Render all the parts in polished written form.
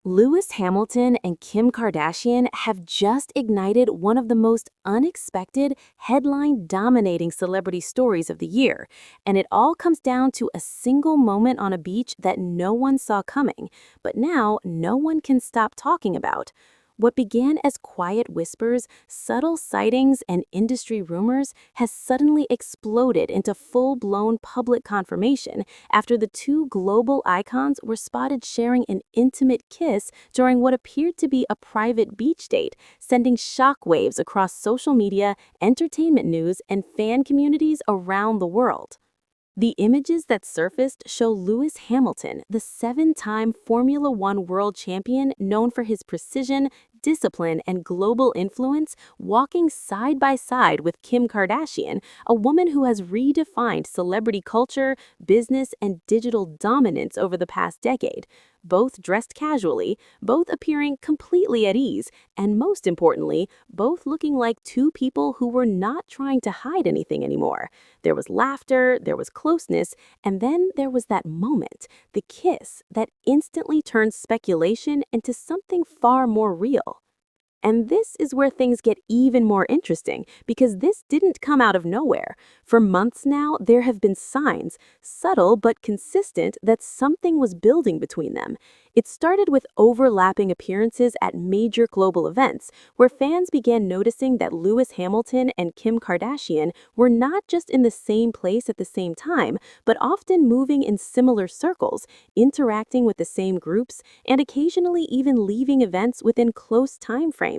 Lewis Hamilton and Kim Kardashian have just ignited one of the most unexpected, headline-dominating celebrity stories of the year, and it all comes down to a single moment on a beach that no one saw coming, but now no one can stop talking about. What began as quiet whispers, subtle sightings, and industry rumors has suddenly exploded into full-blown public confirmation after the two global icons were spotted sharing an intimate kiss during what appeared to be a private beach date, sending shockwaves across social media, entertainment news, and fan communities around the world. The images that surfaced show Lewis Hamilton, the seven-time Formula One world champion known for his precision, discipline, and global influence, walking side by side with Kim Kardashian, a woman who has redefined celebrity culture, business, and digital dominance over the past decade. Both dressed casually, both appearing completely at ease, and most importantly, both looking like two people who were not trying to hide anything anymore. There was laughter, there was closeness, and then there was that moment, the kiss, that instantly turned speculation into something far more real. And this is where things get even more interesting, because this didn't come out of nowhere. For months now, there have been signs, subtle but consistent, that something was building between them. It started with overlapping appearances at major global events, where fans began noticing that Lewis Hamilton and Kim Kardashian were not just in the same place at the same time, but often moving in similar circles, interacting with the same groups, and occasionally even leaving events within close time frames.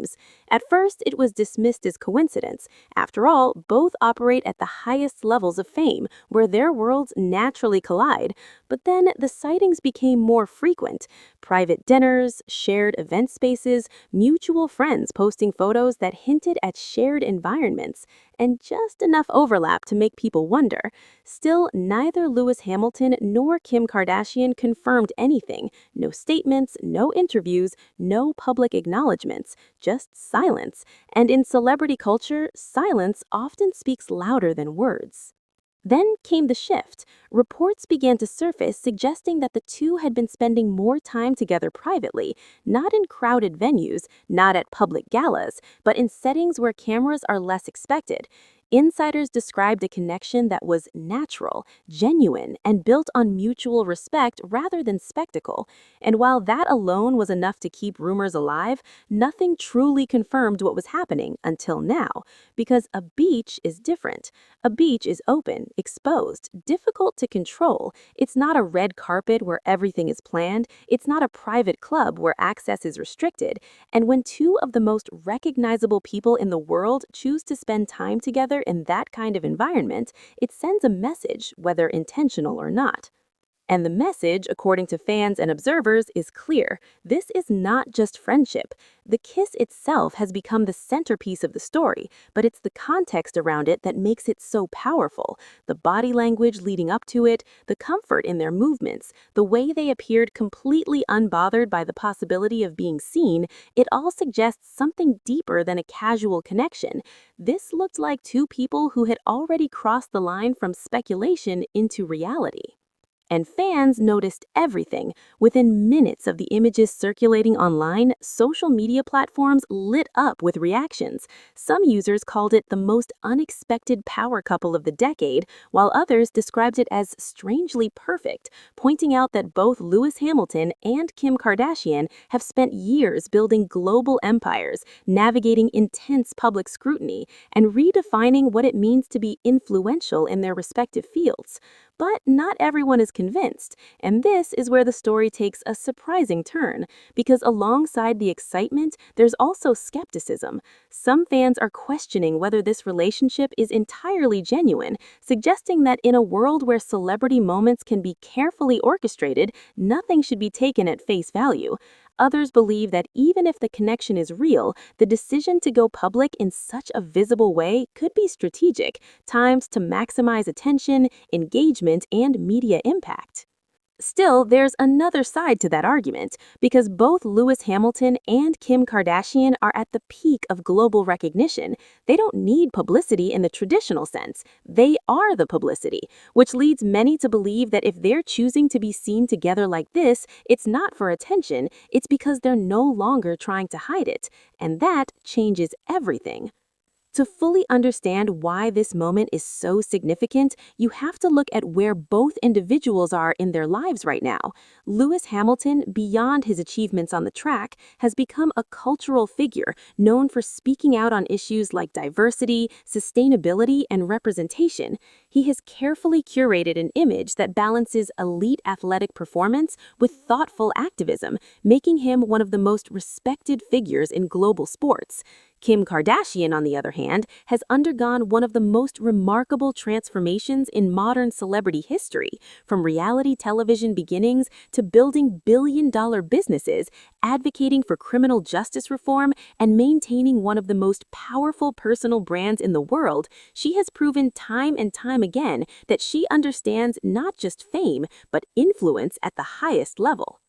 At first, it was dismissed as coincidence. After all, both operate at the highest levels of fame, where their worlds naturally collide. But then the sightings became more frequent. Private dinners, shared event spaces, mutual friends posting photos that hinted at shared environments, and just enough overlap to make people wonder. Still, neither Lewis Hamilton nor Kim Kardashian confirmed anything. No statements, no interviews, no public acknowledgments, just silence. And in celebrity culture, silence often speaks louder than words. Then came the shift. Reports began to surface suggesting that the two had been spending more time together privately, not in crowded venues, not at public galas, but in settings where cameras are less expected. Insiders described a connection that was natural, genuine, and built on mutual respect rather than spectacle. And while that alone was enough to keep rumors alive, nothing truly confirmed what was happening until now. Because a beach is different. A beach is open, exposed, difficult to control. It's not a red carpet where everything is planned. It's not a private club where access is restricted. And when two of the most recognizable people in the world choose to spend time together in that kind of environment, it sends a message, whether intentional or not. And the message, according to fans and observers, is clear. This is not just friendship. The kiss itself has become the centerpiece of the story, but it's the context around it that makes it so powerful. The body language leading up to it, the comfort in their movements, the way they appeared completely unbothered by the possibility of being seen, it all suggests something deeper than a casual connection. This looked like two people who had already crossed the line from speculation into reality. And fans noticed everything. Within minutes of the images circulating online, social media platforms lit up with reactions. Some users called it the most unexpected power couple of the decade, while others described it as strangely perfect, pointing out that both Lewis Hamilton and Kim Kardashian have spent years building global empires, navigating intense public scrutiny, and redefining what it means to be influential in their respective fields. But not everyone is convinced, and this is where the story takes a surprising turn, because alongside the excitement, there's also skepticism. Some fans are questioning whether this relationship is entirely genuine, suggesting that in a world where celebrity moments can be carefully orchestrated, nothing should be taken at face value. Others believe that even if the connection is real, the decision to go public in such a visible way could be strategic, timed to maximize attention, engagement, and media impact. Still, there's another side to that argument, because both Lewis Hamilton and Kim Kardashian are at the peak of global recognition. They don't need publicity in the traditional sense. They are the publicity, which leads many to believe that if they're choosing to be seen together like this, it's not for attention, it's because they're no longer trying to hide it. And that changes everything. To fully understand why this moment is so significant, you have to look at where both individuals are in their lives right now. Lewis Hamilton, beyond his achievements on the track, has become a cultural figure known for speaking out on issues like diversity, sustainability, and representation. He has carefully curated an image that balances elite athletic performance with thoughtful activism, making him one of the most respected figures in global sports. Kim Kardashian, on the other hand, has undergone one of the most remarkable transformations in modern celebrity history, from reality television beginnings to building billion-dollar businesses, advocating for criminal justice reform, and maintaining one of the most powerful personal brands in the world. She has proven time and time again that she understands not just fame, but influence at the highest level.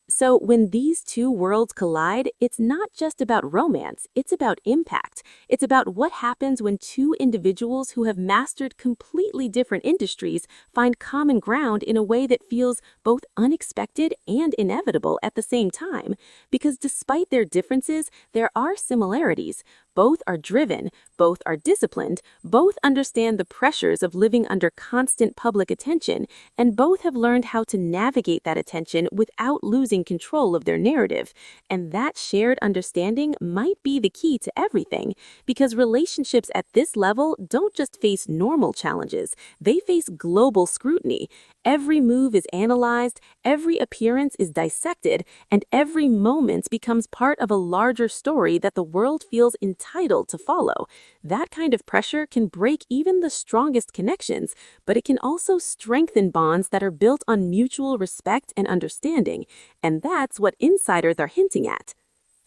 So when these two worlds collide, it's not just about romance, it's about impact. It's about what happens when two individuals who have mastered completely different industries find common ground in a way that feels both unexpected and inevitable at the same time. Because despite their differences, there are similarities. Both are driven, both are disciplined, both understand the pressures of living under constant public attention, and both have learned how to navigate that attention without losing control of their narrative. And that shared understanding might be the key to everything, because relationships at this level don't just face normal challenges, they face global scrutiny. Every move is analyzed, every appearance is dissected, and every moment becomes part of a larger story that the world feels entitled to follow. That kind of pressure can break even the strongest connections, but it can also strengthen bonds that are built on mutual respect and understanding. And that's what insiders are hinting at.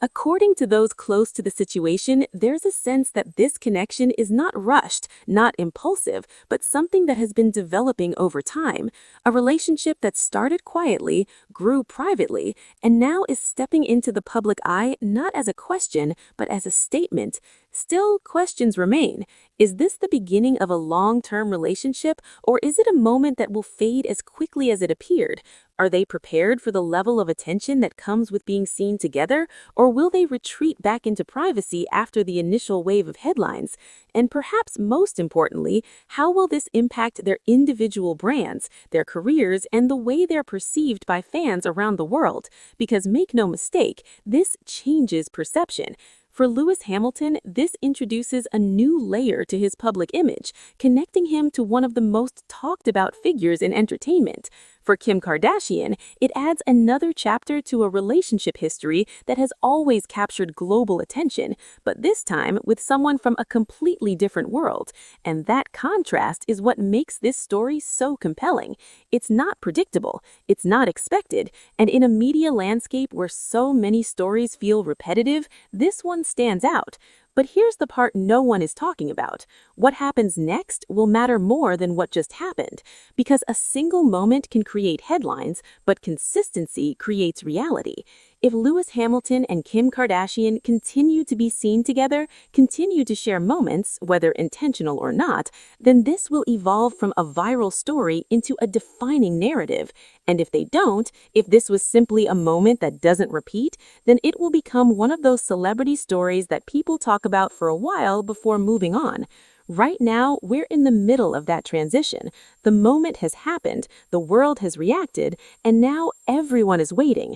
According to those close to the situation, there's a sense that this connection is not rushed, not impulsive, but something that has been developing over time. A relationship that started quietly, grew privately, and now is stepping into the public eye not as a question, but as a statement. Still, questions remain. Is this the beginning of a long-term relationship, or is it a moment that will fade as quickly as it appeared? Are they prepared for the level of attention that comes with being seen together, or will they retreat back into privacy after the initial wave of headlines? And perhaps most importantly, how will this impact their individual brands, their careers, and the way they're perceived by fans around the world? Because make no mistake, this changes perception. For Lewis Hamilton, this introduces a new layer to his public image, connecting him to one of the most talked about figures in entertainment. For Kim Kardashian, it adds another chapter to a relationship history that has always captured global attention, but this time with someone from a completely different world. And that contrast is what makes this story so compelling. It's not predictable, it's not expected, and in a media landscape where so many stories feel repetitive, this one stands out. But here's the part no one is talking about. What happens next will matter more than what just happened, because a single moment can create headlines, but consistency creates reality. If Lewis Hamilton and Kim Kardashian continue to be seen together, continue to share moments, whether intentional or not, then this will evolve from a viral story into a defining narrative. And if they don't, if this was simply a moment that doesn't repeat, then it will become one of those celebrity stories that people talk about for a while before moving on. Right now, we're in the middle of that transition. The moment has happened, the world has reacted, and now everyone is waiting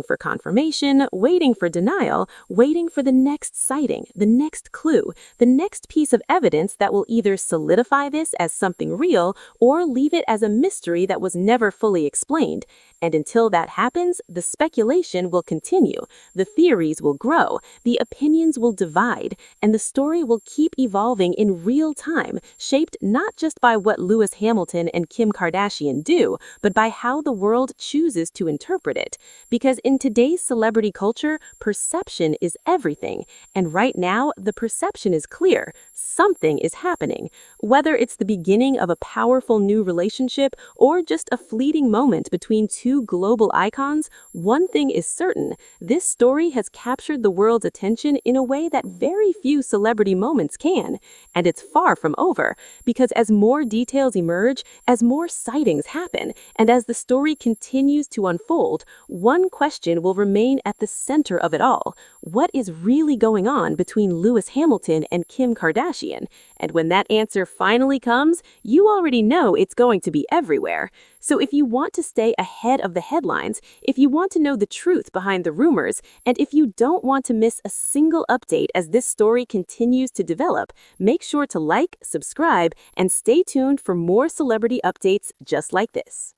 for confirmation, waiting for denial, waiting for the next sighting, the next clue, the next piece of evidence that will either solidify this as something real or leave it as a mystery that was never fully explained. And until that happens, the speculation will continue, the theories will grow, the opinions will divide, and the story will keep evolving in real time, shaped not just by what Lewis Hamilton and Kim Kardashian do, but by how the world chooses to interpret it. Because in today's celebrity culture, perception is everything. And right now, the perception is clear. Something is happening. Whether it's the beginning of a powerful new relationship or just a fleeting moment between two global icons, one thing is certain: this story has captured the world's attention in a way that very few celebrity moments can. And it's far from over, because as more details emerge, as more sightings happen, and as the story continues to unfold, one question will remain at the center of it all: what is really going on between Lewis Hamilton and Kim Kardashian? And when that answer finally comes, you already know it's going to be everywhere. So if you want to stay ahead of the headlines, if you want to know the truth behind the rumors, and if you don't want to miss a single update as this story continues to develop, make sure to like, subscribe, and stay tuned for more celebrity updates just like this.